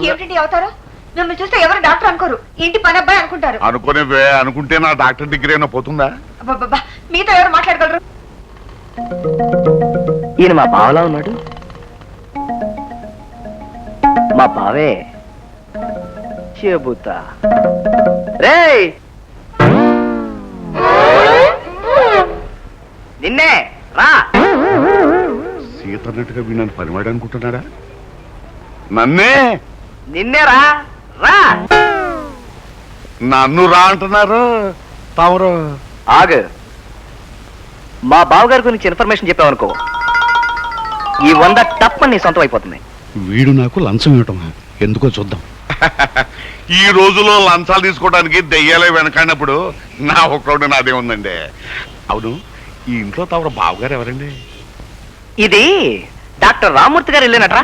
ఏమిటి అవుతారు? మిమ్మల్ని చూస్తే ఎవరు డాక్టర్ అనుకోరు, ఇంటి పని అబ్బాయి అనుకుంటారు. అనుకుంటే నా డాక్టర్ డిగ్రీ అయినా పోతుందా? మీతో ఎవరు మాట్లాడగలరు? ఈయన మా బావలా ఉన్నాడు. మా బావే చెబుతా. రేయ్ నిన్నే రా. సీతన్నట్టుగా వీళ్ళని పనివాడు అనుకుంటున్నాడా? నన్నే నిన్నే రా రా. నన్ను రా అంటున్నారు తమరు. ఆగు. మా బావగారి గురించి ఇన్ఫర్మేషన్ చెప్పావనుకో, ఈ 100 టప్ నీ సొంతం అయిపోతుంది. వీడు నాకు లంచం ఇవ్వటం ఎందుకో చూద్దాం. ఈ రోజులో లంచాలు తీసుకోవడానికి దెయ్యాలే వెనకాడినప్పుడు నా ఒక్కడు నాదే ఉందండి. అవును, ఈ ఇంట్లో తమరు బావగారు ఎవరండి? ఇది డాక్టర్ రామ్మూర్తి గారు వెళ్ళినట్రా.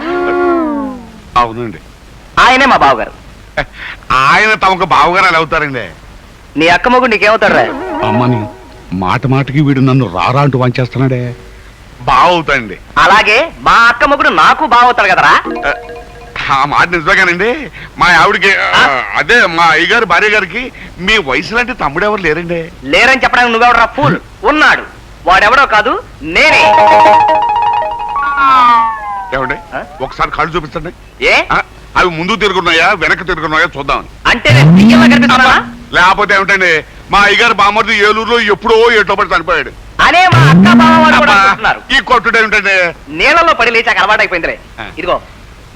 అవునండి, ఆయనే మా బావగారు. ఆయన తమకు బావగారు ఎలా అవుతారండి? నీ అక్క మొగుడు నీకేమవుతాడు రా? అమ్మని మాట మాటకి వీడు నన్ను రారా అంటూ వాంచేస్తున్నాడే. బావ అవుతాండి. అలాగే మా అక్క మొగుడు నాకు బావవుతాడు కదరా. ఆ మాట నిజమేగానండి. మా ఆవిడికి అదే మా అయ్యగారి భార్య గారికి మీ వయసు లాంటి తమ్ముడు ఎవరు లేరండి. లేరని చెప్పడానికి నువ్వెవడరా ఫూల్? ఉన్నాడు. వాడెవడో కాదు, నేనే. ఏమండి ఒకసారి కళ్ళు చూపించండి. ఏ అవి ముందు తిరుగున్నాయా వెనక్కి తిరుగున్నాయా చూద్దాం. అంటే నేను దెయ్యంలా కనిపిస్తున్నానా? లేకపోతే ఏమిటండి, మా అయ్యగారు బామ్మర్ది ఏలూరులో ఎప్పుడో ఎట్లో పడి చనిపోయాడు. అనే మా అక్క బావ వాడు కూడా అనుకుంటున్నారు. ఈ కొట్టుడు ఏమిటండి? నీళ్ళలో పడి లేచాక అలవాటు అయిపోయిందిరే. ఇదిగో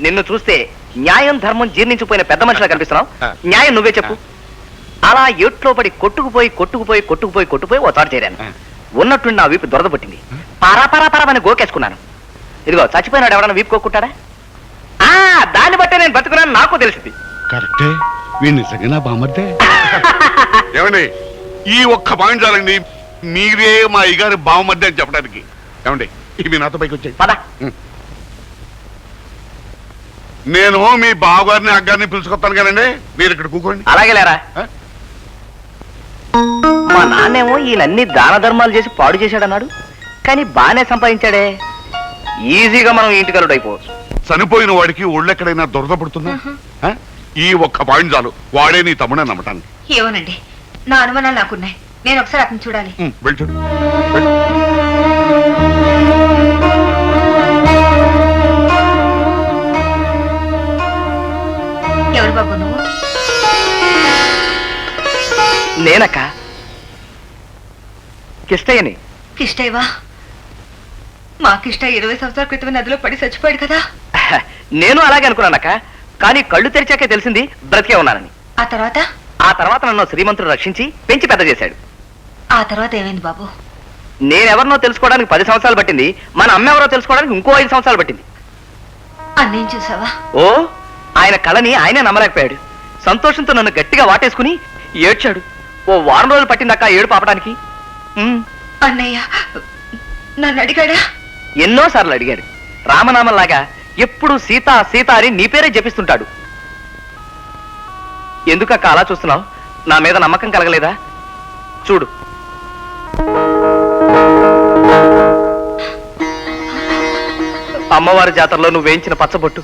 నిన్ను చూస్తే న్యాయం ధర్మం జీర్ణించిపోయిన పెద్ద మనిషిలా కనిపిస్తున్నావు. న్యాయం నువ్వే చెప్పు. అలా ఏట్లో పడి కొట్టుకుపోయి ఓ చోట చేరాను. ఉన్నట్టుండి నా వీపు దొరద పుట్టింది. పారాని గోకేసుకున్నాను. ఇదిగో చచ్చిపోయినాడు ఎవడన్నా వీపు కొట్టుకుంటాడా? దాన్ని బట్టే నేను బతుకున్నాను నాకు తెలిసింది. కరెక్టే, వీడు నిజంగా నా బామ్మర్దే. ఏమండి ఈ ఒక్క పాయింట్ చాలండి మీరే మా అయ్యగారి బామ్మర్దే అని చెప్పడానికి. ఏమండి ఇవి నాతో పైకి వచ్చాయి. పద. నేను మీ బావగారిని అగ్గారిని పిలుచుకొస్తాను కదండి, మీరు ఇక్కడ కూకోండి. అలాగే లేరా. మా నాన్నేమో ఈయనన్ని దాన ధర్మాలు చేసి పాడు చేశాడన్నాడు, కానీ బానే సంపాదించాడే. ఈజీగా మనం ఇంటికలుడు అయిపోవచ్చు. చనిపోయిన వాడికి ఒళ్ళెక్కడైనా దురద పడుతుందా? ఈ ఒక్క పాయింట్ చాలు, వాడే నీ తమ్ముడని నమ్మటానికి. ఏమోనండి, నా అనుమానాలు నాకున్నాయి. నేను ఒకసారి అతను చూడాలి. వెళ్తాడు. ఎవరు బాబు నువ్వు? నేనక్క, కిష్టయ్యని. కిష్టయ్యవా? మా కిష్టయ్య 20 సంవత్సరాల క్రితమే నదిలో పడి చచ్చిపోయాడు కదా. నేను అలాగే అనుకున్నానక్క, కానీ కళ్ళు తెరిచాకే తెలిసింది బ్రతికే ఉన్నానని. ఆ తర్వాత నన్ను శ్రీమంతుడు రక్షించి పెంచి పెద్ద చేశాడు. ఆ తర్వాత ఏమైంది బాబు? నేనెవరినో తెలుసుకోవడానికి 10 సంవత్సరాలు పట్టింది. మన అమ్మ ఎవరో తెలుసుకోవడానికి ఇంకో 5 సంవత్సరాలు పట్టింది. అన్నేం చూసావా? ఓ, ఆయన కళని ఆయనే నమ్మలేకపోయాడు. సంతోషంతో నన్ను గట్టిగా వాటేసుకుని ఏడ్చాడు. ఓ వారం రోజులు పట్టిందక్క ఏడు పాపడానికి. అన్నయ్య నన్ను అడిగాడా? ఎన్నోసార్లు అడిగాడు. రామనామంలాగా ఎప్పుడు సీత సీత అని నీ పేరే జపిస్తుంటాడు. ఎందుకక్క అలా చూస్తున్నావు? నా మీద నమ్మకం కలగలేదా? చూడు. అమ్మవారి జాతరలో నువ్వు వేయించిన పచ్చబొట్టు.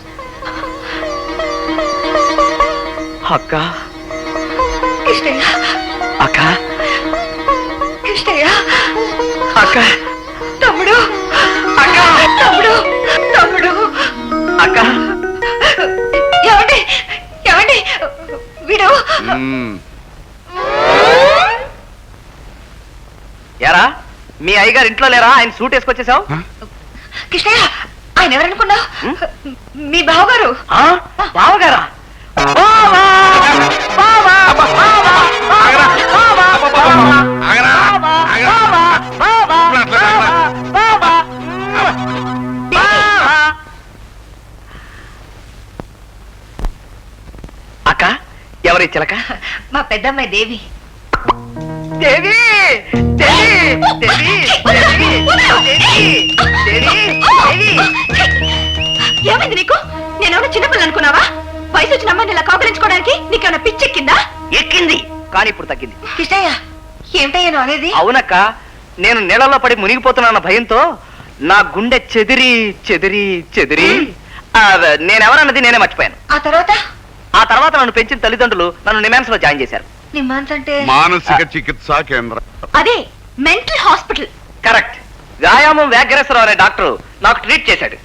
అక్క అక్క అక్క తమ్ముడు అక్క తమ్ముడు తమ్ముడు అక్క ఏమండి ఏమండి వీడు ఎరా మీ అయ్యగారు ఇంట్లో లేరా? ఆయన సూట్ వేసుకొచ్చేసావు. కృష్ణయ్య, ఆయన ఎవరనుకున్నావు? మీ బావగారు. బావగారా? అక్క ఎవరి చిలక? మా పెద్దమ్మాయి దేవి. దేవి ఏమైంది నీకు? నేనేమన్నా చిన్నపిల్ల అనుకున్నావా? వయసు వచ్చిన అమ్మాయిని ఇలా కౌగిలించుకోవడానికి నీకేమైనా పిచ్చెక్కిందా? ఎక్కింది, కానీ ఇప్పుడు తగ్గింది. కృష్ణయ్య, ఏమిటయ్యాను అనేది? అవునక్క, నేను నీళ్ళలో పడి మునిగిపోతున్నా భయంతో నా గుండె చెదిరి చెదిరి చెదిరి నేనెవరన్నది నేనే మర్చిపోయాను. ఆ తర్వాత ఆ తర్వాత నన్ను పెంచిన తల్లిదండ్రులు నన్ను నిమాన్స్ లో జాయిన్ చేశారు. నిమ్మాన్స్ అంటే మానసిక చికిత్సా కేంద్రం. అదే మెంటల్ హాస్పిటల్. కరెక్ట్. వ్యాయామం వ్యాఘ్రేశ్వరరావు అనే డాక్టర్ నాకు ట్రీట్ చేశాడు.